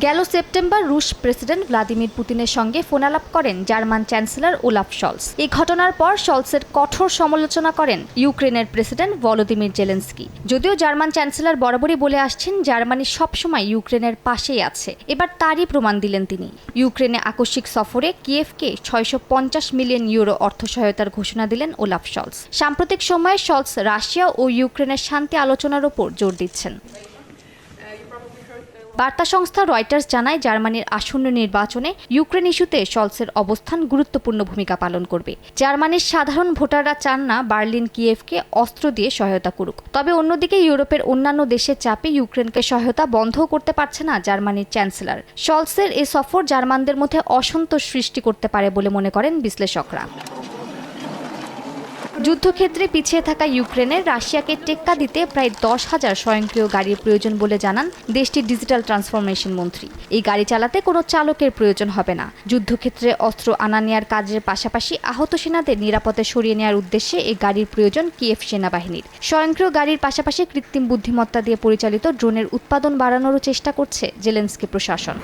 গেল সেপ্টেম্বর রুশ president Vladimir পুতিনের সঙ্গে ফোনালাপ করেন জার্মান চ্যান্সেলর ওলাফ শলস। এই ঘটনার পর শলসের কঠোর সমালোচনা করেন ইউক্রেনের প্রেসিডেন্ট ভলোদিমির জেলেনস্কি। যদিও জার্মান চ্যান্সেলর বরাবরই বলে আসছেন জার্মানি সবসময় ইউক্রেনের পাশেই আছে, এবার তারই প্রমাণ দিলেন তিনি। ইউক্রেনে আকস্মিক সফরে কিয়েভকে 650 মিলিয়ন ইউরো অর্থ সহায়তার ঘোষণা দিলেন ওলাফ শলস। সাম্প্রতিক সময়ে শলস রাশিয়া ও ইউক্রেনের শান্তি আলোচনার ওপর জোর দিচ্ছেন। বার্তা সংস্থা রয়টার্স জানায় জার্মানির আসন্ন নির্বাচনে ইউক্রেন ইস্যুতে শলসের অবস্থান গুরুত্বপূর্ণ ভূমিকা পালন করবে। জার্মানির সাধারণ ভোটাররা চান না বার্লিন কিয়েভকে অস্ত্র দিয়ে সহায়তা করুক। তবে অন্যদিকে ইউরোপের অন্যান্য দেশের চাপে ইউক্রেনকে সহায়তা বন্ধও করতে পারছে না জার্মানির চ্যান্সেলর। শলসের এই সফর জার্মানদের মধ্যে অসন্তোষ সৃষ্টি করতে পারে বলে মনে করেন বিশ্লেষকরা। যুদ্ধক্ষেত্রে পিছিয়ে থাকা ইউক্রেনের রাশিয়াকে টেক্কা দিতে প্রায় 10,000 স্বয়ংক্রিয় গাড়ির প্রয়োজন বলে জানান দেশটির ডিজিটাল ট্রান্সফরমেশন মন্ত্রী। এই গাড়ি চালাতে কোনো চালকের প্রয়োজন হবে না। যুদ্ধক্ষেত্রে অস্ত্র আনা নেয়ার কাজের পাশাপাশি আহত সেনাদের নিরাপদে সরিয়ে নেওয়ার উদ্দেশ্যে এই গাড়ির প্রয়োজন কিয়েভ সেনাবাহিনীর। স্বয়ংক্রিয় গাড়ির পাশাপাশি কৃত্রিম বুদ্ধিমত্তা দিয়ে পরিচালিত ড্রোনের উৎপাদন বাড়ানোরও চেষ্টা করছে জেলেনস্কি প্রশাসন।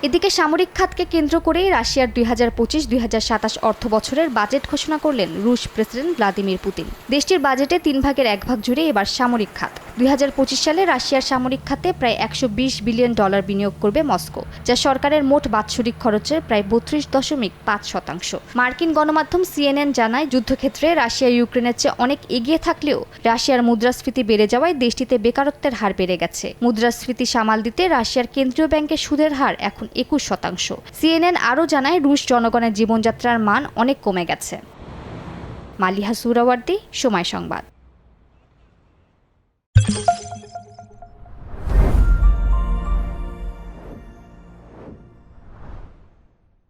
এদিকে সামরিক খাতকে কেন্দ্র করেই রাশিয়ার 2025-2027 অর্থ বছরের বাজেট ঘোষণা করলেন রুশ প্রেসিডেন্ট ভ্লাদিমির পুতিন। দেশটির বাজেটে 3 ভাগের 1 ভাগ জুড়ে এবার সামরিক খাত। 2025 সালে রাশিয়ার সামরিক খাতে প্রায় $120 বিলিয়ন বিনিয়োগ করবে মস্কো, যা সরকারের মোট বাৎসরিক খরচের প্রায় 32.5%। মার্কিন গণমাধ্যম CNN জানায় যুদ্ধক্ষেত্রে রাশিয়া ইউক্রেনের চেয়ে অনেক এগিয়ে থাকলেও রাশিয়ার মুদ্রাস্ফীতি বেড়ে যাওয়ায় দেশটিতে বেকারত্বের হার বেড়ে গেছে। মুদ্রাস্ফীতি সামাল দিতে রাশিয়ার কেন্দ্রীয় ব্যাংকের সুদের হার এখন 21%। CNN আরও জানায় রুশ জনগণের জীবনযাত্রার মান অনেক কমে গেছে। মালিহা সুহরাওয়ার্দী, সময় সংবাদ।